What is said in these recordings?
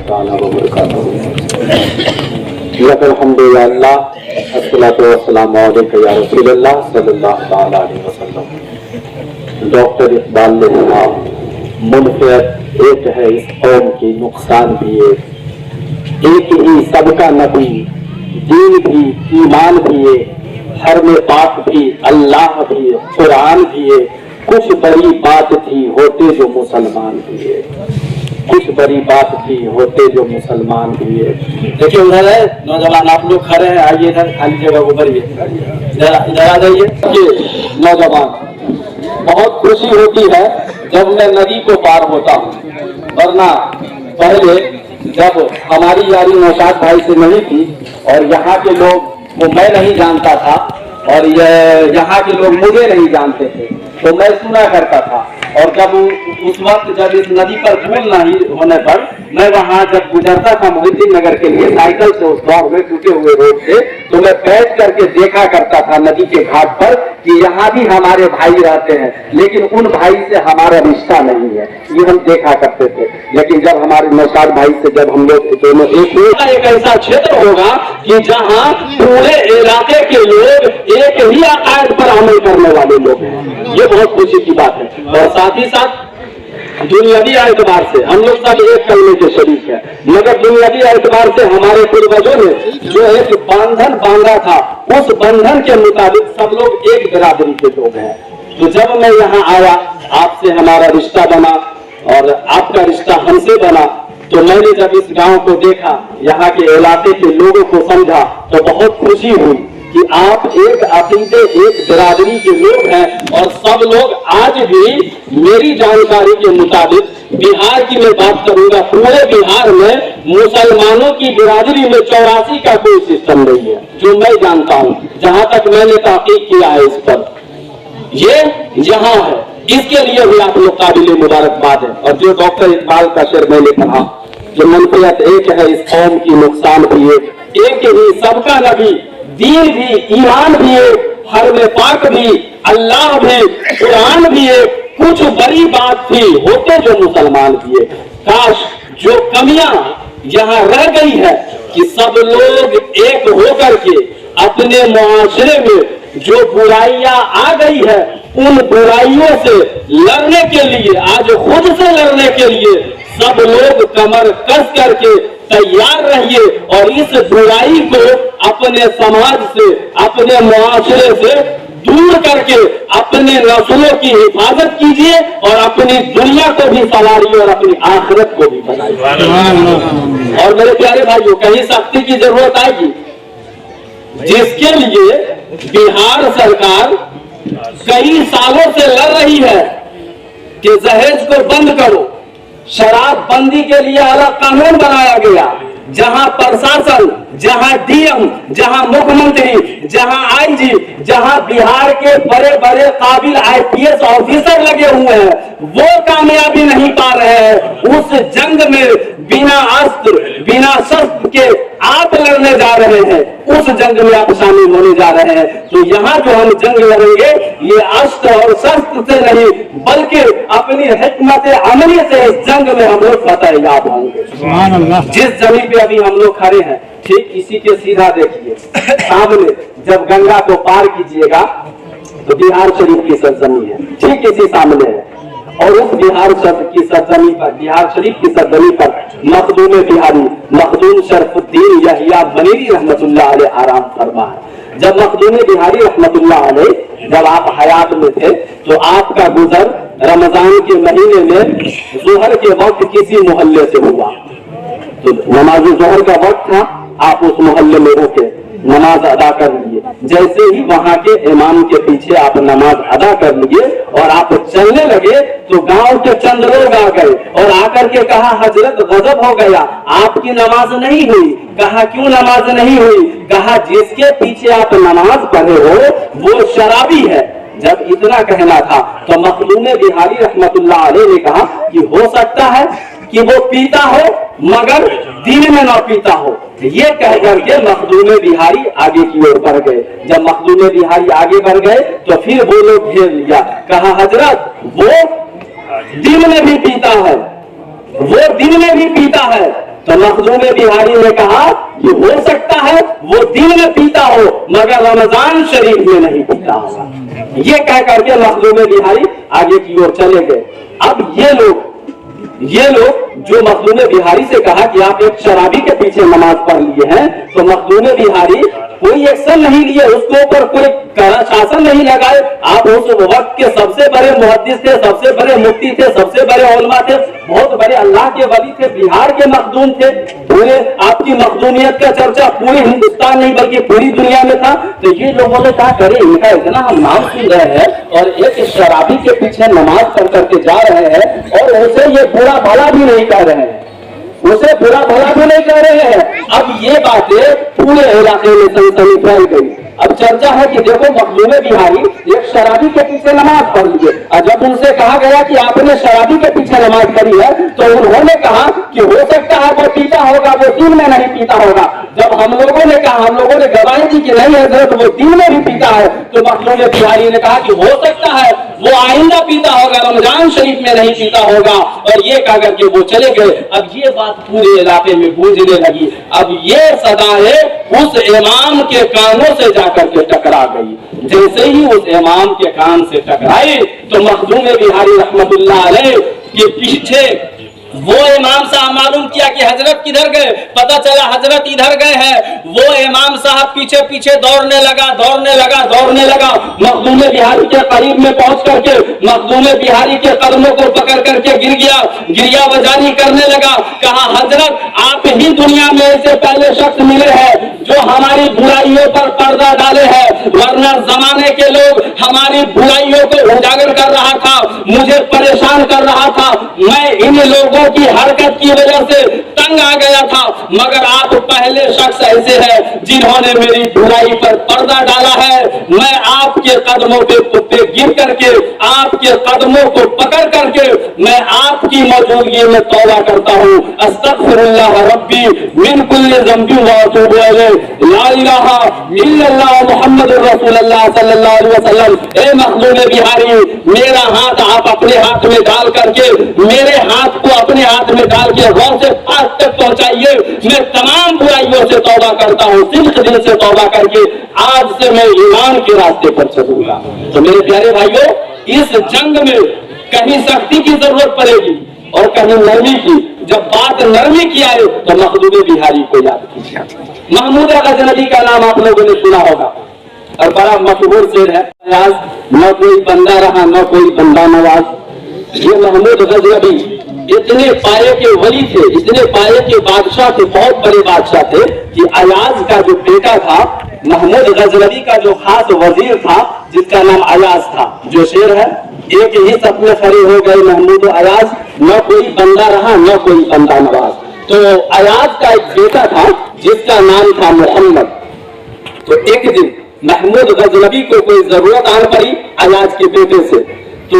ताला व बरकातहू। लकल हम्दु या अल्लाह, अस्सलातु वस्सलामु अलैका या रसूलल्लाह सल्लल्लाहु ताला अलैहि वसल्लम। डॉक्टर इकबाल ने कहा, मुनफियत एक है इस कौम की, नुकसान भी एक ही सबका नबी, दीन भी ईमान भी है, हरम पाक भी, अल्लाह भी, कुरान भी है। कुछ बड़ी बात थी होते जो मुसलमान भी है, कुछ बड़ी बात थी होते जो मुसलमान भी है। देखिए उधर है नौजवान, आप लोग खड़े हैं, आइए इधर खाली जगह को भरिए, इधर आ जाइए। नौजवान, बहुत खुशी होती है जब मैं नदी को पार होता हूँ, वरना पहले जब हमारी यारी नौशाद भाई से नहीं थी और यहाँ के लोग को मैं नहीं जानता था और यहाँ के लोग मुझे नहीं जानते थे, तो मैं सुना करता था। और जब उस वक्त जब इस नदी पर पुल नहीं होने पर मैं वहाँ जब गुजरता था मोहिद्दीन नगर के लिए साइकिल से उस दौर में टूटे हुए रोड से, तो मैं बैठ करके देखा करता था नदी के घाट पर कि यहाँ भी हमारे भाई रहते हैं, लेकिन उन भाई से हमारा रिश्ता नहीं है, ये हम देखा करते थे। लेकिन जब हमारे नौशाद भाई से जब हम लोग दोनों एक ऐसा क्षेत्र होगा कि जहाँ पूरे इलाके के लोग एक ही अकायद पर अमल करने वाले लोग हैं, ये बहुत खुशी की बात है। और साथ ही साथ दुनियावी एतबार से हम लोग सब एक करने के शरीक है, मगर दुनियावी एतबार से हमारे पूर्वजों ने जो एक बंधन बांधा था, उस बंधन के मुताबिक सब लोग एक बिरादरी के लोग हैं। तो जब मैं यहाँ आया, आपसे हमारा रिश्ता बना और आपका रिश्ता हमसे बना, तो मैंने जब इस गांव को देखा, यहाँ के इलाके के लोगों को समझा, तो बहुत खुशी हुई कि आप एक अकीदे, एक बिरादरी के लोग हैं। और सब लोग आज भी मेरी जानकारी के मुताबिक बिहार की मैं बात करूंगा, पूरे बिहार में मुसलमानों की बिरादरी में 84 का कोई सिस्टम नहीं है जो मैं जानता हूं, जहां तक मैंने तहकीक किया है इस पर, ये यहाँ है। इसके लिए भी आप लोग काबिल मुबारकबाद है। और जो डॉक्टर इकबाल का शेर मैंने कहा कि मुनफियत एक है इस कौम की, नुकसान भी एक ही सबका नबी, दीन भी ईमान भी है, हरम पाक भी, अल्लाह भी, कुरान भी है। कुछ बड़ी बात थी होते जो मुसलमान भी है। काश जो कमियां यहाँ रह गई है कि सब लोग एक होकर के अपने मुआशरे में जो बुराइयां आ गई है, उन बुराइयों से लड़ने के लिए, आज खुद से लड़ने के लिए सब लोग कमर कस करके तैयार रहिए और इस बुराई को अपने समाज से, अपने मुआशरे से दूर करके अपने नस्लों की हिफाजत कीजिए और अपनी दुनिया को भी संवारिए और अपनी आखिरत को भी बनाइए। और मेरे प्यारे भाइयों, कहीं सख्ती की जरूरत आएगी, जिसके लिए बिहार सरकार कई सालों से लड़ रही है कि दहेज को बंद करो, शराब बंदी के लिए अलग कानून बनाया गया, जहां प्रशासन, जहां डीएम, जहां मुख्यमंत्री, जहां आईजी, जहां बिहार के बड़े बड़े काबिल आईपीएस ऑफिसर लगे हुए हैं, वो कामयाबी नहीं पा रहे हैं। उस जंग में बिना अस्त्र, बिना शस्त्र के आप लड़ने जा रहे हैं, उस जंग में आप शामिल होने जा रहे हैं। तो यहाँ जो हम जंग लड़ेंगे, ये अस्त्र और शस्त्र से नहीं, बल्कि अपनी हिकमत अमली से इस जंग में हम लोग फतेहयाब होंगे। जिस जमीन पे अभी हम लोग खड़े हैं, ठीक इसी के सीधा देखिए सामने, जब गंगा को पार कीजिएगा तो बिहार शरीफ की सरजमी है, ठीक इसी सामने है। और उस बिहार की सरजमी पर, बिहार शरीफ की सरजमी पर मखदूम बिहारी, मखदूम शरफुद्दीन यहिया बनेरी रहमतुल्लाह अलैह आराम फरमा है। जब मखदूम बिहारी रहमतुल्लाह अलैह जब आप हयात में थे, तो आपका गुजर रमजान के महीने में जोहर के वक्त किसी मोहल्ले से हुआ। तो नमाज जोहर का वक्त था, आप उस मोहल्ले में रुके, नमाज अदा कर लिए। जैसे ही वहां के इमाम के पीछे आप नमाज अदा कर लिए और आप चलने लगे, तो गांव के चंद लोग आ गए और आकर के कहा, हजरत गजब हो गया, आपकी नमाज नहीं हुई। कहा क्यों नमाज नहीं हुई? कहा जिसके पीछे आप नमाज पढ़े हो वो शराबी है। जब इतना कहना था तो मखदूम बिहारी रहमतुल्लाह अलैह ने कहा कि हो सकता है कि वो पीता हो मगर दिन में ना पीता हो। ये कह करके मखदूम बिहारी आगे की ओर बढ़ गए। जब मखदूम बिहारी आगे बढ़ गए तो फिर वो लोग घेर लिया, कहा हजरत वो दिन में भी पीता है, वो दिन में भी पीता है। تو مخدوم بہاری نے کہا کہ ہو سکتا ہے وہ دن میں پیتا ہو مگر رمضان شریف میں نہیں پیتا ہوگا. یہ کہہ کر کے مخدوم بہاری آگے کی اور چلے گئے. اب یہ لوگ جو مخدوم بہاری سے کہا کہ آپ ایک شرابی کے پیچھے نماز پڑھ لیے ہیں, تو مخدوم بہاری کوئی ایکشن نہیں لیے, اس کے اوپر کوئی شاسن نہیں لگائے. آپ اس وقت کے سب سے بڑے محدث تھے, سب سے بڑے مفتی تھے, سب سے بڑے علماء تھے, بہت بڑے اللہ کے ولی تھے, بہار کے مخدوم تھے. پورے آپ کی مخدومیت کا چرچا پورے ہندوستان نہیں بلکہ پوری دنیا میں تھا. تو یہ لوگوں نے کہا کرے ان کا اتنا ہم نام سن رہے ہیں اور ایک شرابی کے پیچھے نماز پڑھ کر کے جا رہے ہیں اور اسے یہ برا بھلا بھی نہیں کہہ رہے ہیں, اسے برا بھلا بھی نہیں کہہ رہے ہیں. اب یہ باتیں پورے علاقے میں سنسنی پھیل گئی. اب چرچا ہے کہ دیکھو مخدوم بہاری ایک شرابی کے پیچھے نماز پڑھ لیے, اور جب ان سے کہا گیا کہ آپ نے شرابی کے پیچھے نماز پڑھی ہے تو انہوں نے کہا کہ ہو سکتا ہے وہ پیتا ہوگا, وہ دن میں نہیں پیتا ہوگا. جب ہم لوگوں نے کہا, ہم لوگوں نے گواہی دی کہ نہیں حضرت وہ دن میں بھی پیتا ہے, تو مخدوم بہاری نے کہا کہ ہو سکتا ہے وہ آئندہ پیتا ہوگا, رمضان شریف میں نہیں پیتا ہوگا. اور یہ کہا کر کے وہ چلے گئے. اب یہ بات پورے علاقے میں گونجنے لگی. اب یہ صدایں اس امام کے کانوں سے جا کر کے ٹکرا گئی. جیسے ہی اس امام کے کان سے ٹکرائی تو مخدوم بہاری رحمت اللہ علیہ کے پیچھے وہ امام صاحب معلوم کیا کہ حضرت کدھر گئے, پتہ چلا حضرت ادھر گئے ہیں. وہ امام صاحب پیچھے پیچھے دوڑنے لگا. مخدوم بہاری کے قریب میں پہنچ کر کے مخدوم بہاری کے قدموں کو پکڑ کر کے گریا بجانی کرنے لگا. کہا حضرت آپ ہی دنیا میں ایسے پہلے شخص ملے ہیں جو ہماری برائیوں پر پردہ ڈالے ہیں, ورنہ زمانے کے لوگ ہماری برائیوں کو اجاگر کر رہا تھا, مجھے پریشان کر رہا تھا. میں ان لوگوں کی حرکت کی وجہ سے تنگ آ گیا تھا, مگر آپ پہلے شخص ایسے ہیں جنہوں نے میری برائی پر پردہ ڈالا ہے. میں آپ کے قدموں پہ گر کر کے, آپ کے قدموں کو پکڑ کر کے میں آپ کی موجودگی میں توبہ کرتا ہوں. استغفر اللہ ربی من کل ذنب واتوب الیہ, لا الہ الا اللہ محمد رسول اللہ صلی اللہ علیہ وسلم. اے مخدوم بہاری, میرا ہاتھ آپ اپنے ہاتھ میں ڈال کر کے, میرے ہاتھ کو اپنے ہاتھ میں ڈال کے غوث پاک تک پہنچائیے. میں تمام برائیوں سے توبہ کرتا ہوں, صدق دل سے توبہ کر کے آج سے میں ایمان کے راستے پر چلوں گا. تو میرے پیارے بھائیوں, اس جنگ میں کہیں سختی کی ضرورت پڑے گی اور کہیں نرمی کی. جب بات نرمی کی آئے تو مخدوم بہاری کو یاد کیجیے. محمود غزنوی کا نام آپ لوگوں نے سنا ہوگا اور بڑا مشہور شعر ہے, نہ کوئی بندہ رہا نہ کوئی بندہ نواز. یہ محمود غزنوی اتنے پائے کے ولی تھے, اتنے پائے کے بادشاہ تھے, بہت بڑے بادشاہ تھے کہ ایاز کا جو بیٹا تھا, محمود غزنوی کا جو خاص وزیر تھا جس کا نام ایاز تھا. جو شعر ہے, ایک ہی سب میں کھڑے ہو گئے محمود و ایاز, نہ کوئی بندہ رہا نہ کوئی بندہ نواز. تو ایاز کا ایک بیٹا تھا جس کا نام تھا محمد. تو ایک دن محمود غزنوی کو کوئی ضرورت آن پڑی ایاز کے بیٹے سے. تو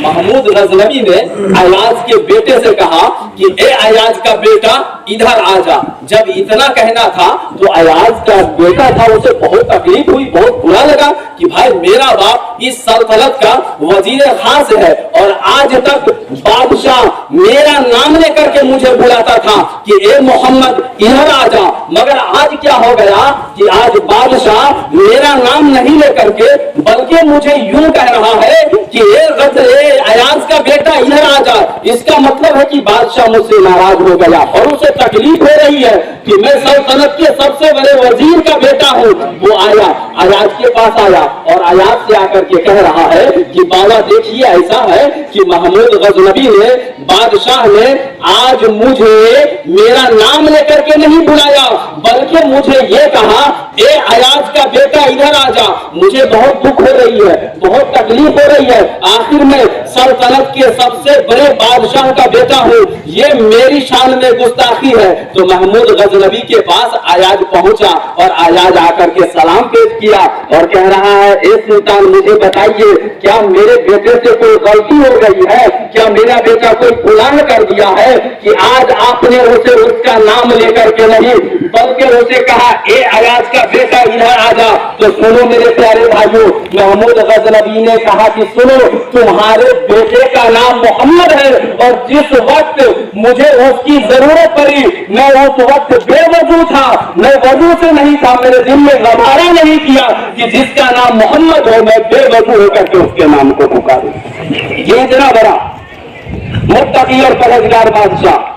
محمود غزنوی نے ایاز کے بیٹے سے کہا کہ اے ایاز کا بیٹا ادھر آ جا. جب اتنا کہنا تھا تو ایاز کا بیٹا تھا, اسے بہت تکلیف ہوئی, بہت برا لگا کہ بھائی میرا باپ اس سلطنت کا وزیر خاص ہے اور آج تک بادشاہ میرا نام لے کر کے مجھے بلاتا تھا کہ اے محمد ادھر آ جا, مگر آج کیا ہو گیا کہ آج بادشاہ میرا نام نہیں لے کر کے بلکہ مجھے یوں کہہ رہا ہے کہ ایاز کا بیٹا ادھر آ جا. اس کا مطلب ہے کہ بادشاہ مجھ سے ناراض ہو گیا اور اسے تکلیف ہو رہی ہے کہ میں سلطنت کے سب سے بڑے وزیر کا بیٹا ہوں. وہ آیا, ایاز کے پاس آیا اور ایاز سے آ کر کے کہہ رہا ہے کہ بابا دیکھیے ایسا ہے کہ محمود غزنوی نے, بادشاہ نے آج مجھے میرا نام لے کر کے نہیں بلایا بلکہ مجھے یہ کہا اے ایاز کا بیٹا ادھر آ جا. مجھے بہت دکھ ہو رہی ہے, بہت تکلیف ہو رہی ہے, آخر میں سلطنت کے سب سے بڑے بادشاہ کا بیٹا ہوں, یہ میری شان میں گستاخی ہے. تو محمود غزنوی کے پاس ایاز پہنچا اور ایاز آ کر کے سلام پیش کیا اور کہہ رہا ہے اے سلطان مجھے بتائیے کیا میرے بیٹے سے کوئی غلطی ہو گئی ہے, کیا میرا بیٹا کوئی گناہ کر دیا ہے کہ آج آپ نے اسے اس کا نام لے کر کے نہیں بلکہ اسے کہا اے ایاز کا بیٹا ادھر आजा। तो सुनो मेरे प्यारे भाइयों, महमूद गजनवी ने कहा कि सुनो, तुम्हारे बेटे का नाम मोहम्मद है, और जिस वक्त मुझे उसकी जरूरत पड़ी मैं उस वक्त बेवजू था, मैं वजू से नहीं था, मेरे दिल में गवारा नहीं किया कि जिसका नाम मोहम्मद हो मैं बेवजू होकर के उसके नाम को पुकारूं। ये इतना बड़ा मुत्तकी और परहेजगार बादशाह